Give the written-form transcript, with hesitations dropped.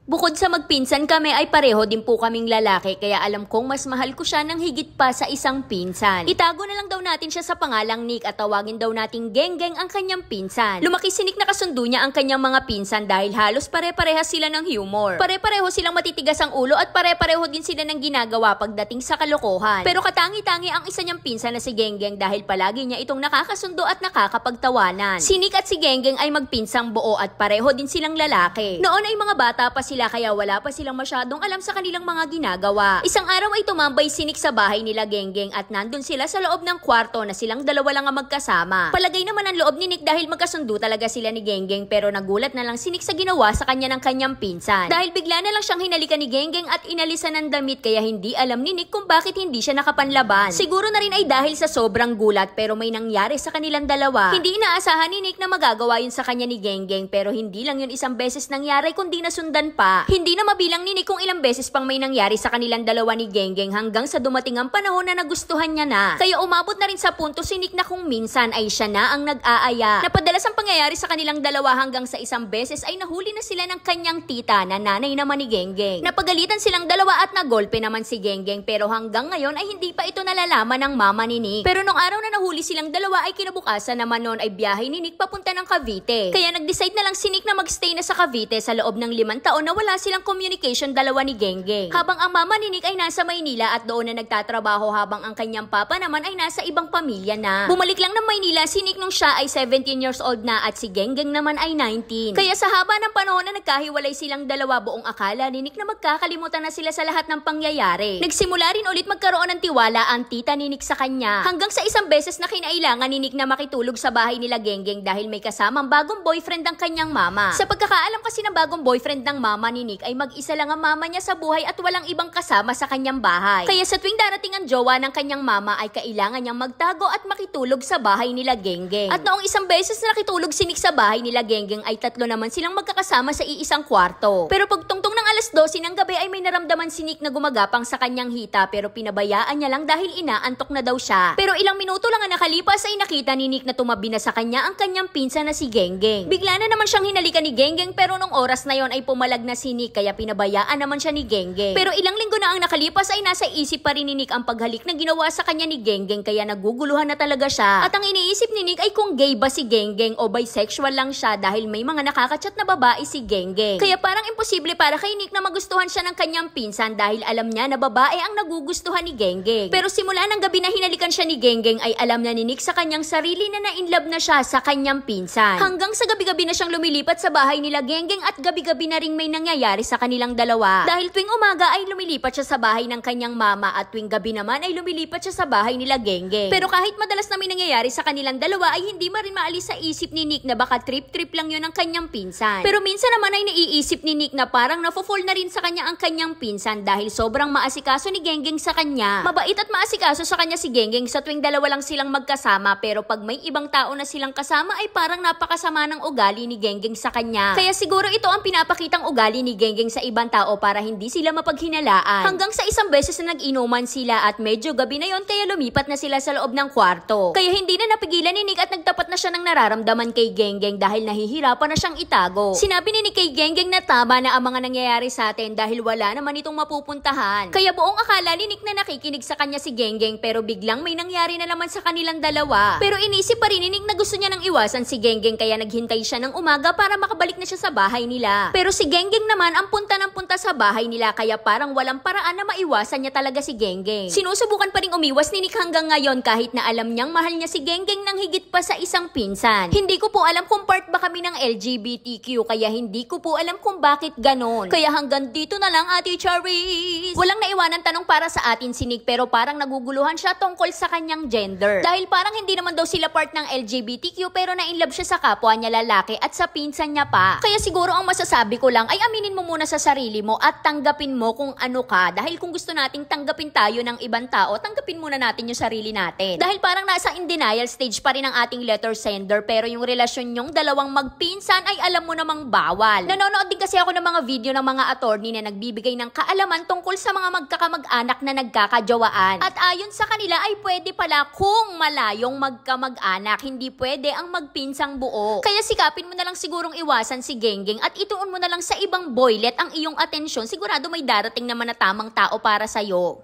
Bukod sa magpinsan kami ay pareho din po kaming lalaki kaya alam kong mas mahal ko siya ng higit pa sa isang pinsan. Itago na lang daw natin siya sa pangalang Nick at tawagin daw nating Genggeng ang kanyang pinsan. Lumaki si Nick na kasundo niya ang kanyang mga pinsan dahil halos pare-parehas sila ng humor. Pare-pareho silang matitigas ang ulo at pare-pareho din sila ng ginagawa pagdating sa kalokohan. Pero katangi-tangi ang isa niyang pinsan na si Genggeng dahil palagi niya itong nakakasundo at nakakapagtawanan. Si Nick at si Genggeng ay magpinsang buo at pareho din silang lalaki. Noon ay mga bata pa sila kaya wala pa silang masyadong alam sa kanilang mga ginagawa. Isang araw ay tumambay si Nick sa bahay nila Genggeng at nandun sila sa loob ng kwarto na silang dalawa lang ang magkasama. Palagay naman ang loob ni Nick dahil magkasundo talaga sila ni Genggeng pero nagulat na lang si Nick sa ginawa sa kanya ng kanyang pinsan. Dahil bigla na lang siyang hinalikan ni Genggeng at inalisan ng damit kaya hindi alam ni Nick kung bakit hindi siya nakapanlaban. Siguro na rin ay dahil sa sobrang gulat pero may nangyari sa kanilang dalawa. Hindi inaasahan ni Nick na magagawa yun sa kanya ni Genggeng pero hindi lang yun isang beses nangyari kundi nasundan pa. Hindi na mabilang ni Nick kung ilang beses pang may nangyari sa kanilang dalawa ni Genggeng hanggang sa dumating ang panahon na nagustuhan niya na. Kaya umabot na rin sa punto si Nick na kung minsan ay siya na ang nag-aaya. Napadalas ang pangyayari sa kanilang dalawa hanggang sa isang beses ay nahuli na sila ng kanyang tita na nanay naman ni Genggeng. Napagalitan silang dalawa at nagolpe naman si Genggeng pero hanggang ngayon ay hindi pa ito nalalaman ng mama ni Nick. Pero nung araw na nahuli silang dalawa ay kinabukasan naman noon ay biyahe ni Nick papunta ng Cavite. Kaya nag-decide na lang si Nick na magstay na sa Cavite sa loob ng 5 taon na wala silang communication dalawa ni Genggeng. Habang ang mama ni Nick ay nasa Maynila at doon na nagtatrabaho habang ang kanyang papa naman ay nasa ibang pamilya na. Bumalik lang ng Maynila si Nick nung siya ay 17 years old na at si Genggeng naman ay 19. Kaya sa haba ng panahon na nagkahiwalay silang dalawa buong akala ni Nick na magkakalimutan na sila sa lahat ng pangyayari. Nagsimula rin ulit magkaroon ng tiwala ang tita ni Nick sa kanya. Hanggang sa isang beses na kinailangan ni Nick na makitulog sa bahay nila Genggeng dahil may kasamang bagong boyfriend ang kanyang mama. Sa pagkakaalam kasi ng bagong boyfriend ng mama ni Nick ay mag-isa lang ang mama niya sa buhay at walang ibang kasama sa kanyang bahay. Kaya sa tuwing darating ang jowa ng kanyang mama ay kailangan niyang magtago at makitulog sa bahay nila Genggeng. At noong isang beses na nakitulog si Nick sa bahay nila Genggeng ay 3 naman silang magkakasama sa iisang kwarto. Pero pagtungtong ng alas 12 ng gabi ay may naramdaman si Nick na gumagapang sa kanyang hita pero pinabayaan niya lang dahil inaantok na daw siya. Pero ilang minuto lang ang nakalipas ay nakita ni Nick na tumabi na sa kanya ang kanyang pinsan na si Genggeng. Bigla na naman siyang hinalikan ni Genggeng pero nung oras na yon ay pumalag na si Nick kaya pinabayaan naman siya ni Genggeng. Pero ilang linggo na ang nakalipas ay nasa isip pa rin ni Nick ang paghalik na ginawa sa kanya ni Genggeng kaya naguguluhan na talaga siya. At ang iniisip ni Nick ay kung gay ba si Genggeng o bisexual lang siya dahil may mga nakakachat na babae si Genggeng. Kaya parang imposible para kay Nick na magustuhan siya ng kanyang pinsan dahil alam niya na babae ang nagugustuhan ni Genggeng. Pero simula ng gabi na hinalikan siya ni Genggeng ay alam na ni Nick sa kanyang sarili na na-inlove na siya sa kanyang pinsan. Hanggang sa gabi-gabi na siyang lumilipat sa bahay nila Genggeng at gabi-gabi na ring may nangyayari sa kanilang dalawa. Dahil tuwing umaga ay lumilipat siya sa bahay ng kanyang mama at tuwing gabi naman ay lumilipat siya sa bahay nila Genggeng. Pero kahit madalas na may nangyayari sa kanilang dalawa ay hindi ma rin maalis sa isip ni Nick na baka trip-trip lang yun ang kanyang pinsan. Pero minsan naman ay naiisip ni Nick na parang nafo-fall na rin sa kanya ang kanyang pinsan dahil sobrang maasikaso ni Genggeng sa kanya. Mabait at maasikaso sa kanya si Genggeng sa tuwing dalawa lang silang magkasama pero pag may ibang tao na silang kasama ay parang napakasama ng ugali ni Genggeng sa kanya. Kaya siguro ito ang pinapakitang ugali ni Genggeng sa ibang tao para hindi sila mapaghinalaan. Hanggang sa isang beses na nag-inuman sila at medyo gabi na yon kaya lumipat na sila sa loob ng kwarto. Kaya hindi na napigilan ni Nick at nagtapat na siya ng nararamdaman kay Genggeng dahil nahihirapan na siyang itago. Sinabi ni Nick kay Genggeng na tama na ang mga nangyayari sa atin dahil wala naman itong mapupuntahan. Kaya buong akala ni Nick na nakikinig sa kanya si Genggeng pero biglang may nangyari na naman sa kanilang dalawa. Pero inisip pa rin ni Nick na gusto niya nang iwasan si Genggeng kaya naghintay siya ng umaga para makabalik na siya sa bahay nila. Pero si Genggeng naman ang punta ng punta sa bahay nila kaya parang walang paraan na maiwasan niya talaga si Genggeng. Sinusubukan pa ring umiwas ni Nick hanggang ngayon kahit na alam niyang mahal niya si Genggeng nang higit pa sa isang pinsan. Hindi ko po alam kung part ba kami ng LGBTQ kaya hindi ko po alam kung bakit ganon. Kaya hanggang dito na lang Ate Charis. Walang naiwanan tanong para sa atin si Nick pero parang naguguluhan siya tungkol sa kanyang gender. Dahil parang hindi naman daw sila part ng LGBTQ pero na-inlove siya sa kapwa niya lalaki at sa pinsan niya pa. Kaya siguro ang masasabi ko lang ay aminin mo muna sa sarili mo at tanggapin mo kung ano ka. Dahil kung gusto nating tanggapin tayo ng ibang tao, tanggapin muna natin yung sarili natin. Dahil parang nasa in denial stage pa rin ang ating letter sender pero yung relasyon nyong dalawang magpinsan ay alam mo namang bawal. Nanonood din kasi ako ng mga video ng mga mga attorney na nagbibigay ng kaalaman tungkol sa mga magkakamag-anak na nagkakajawaan. At ayon sa kanila ay pwede pala kung malayong magkamag-anak, hindi pwede ang magpinsang buo. Kaya sikapin mo na lang sigurong iwasan si Genggeng at ituon mo na lang sa ibang boylet ang iyong atensyon. Sigurado may darating naman na tamang tao para sa'yo.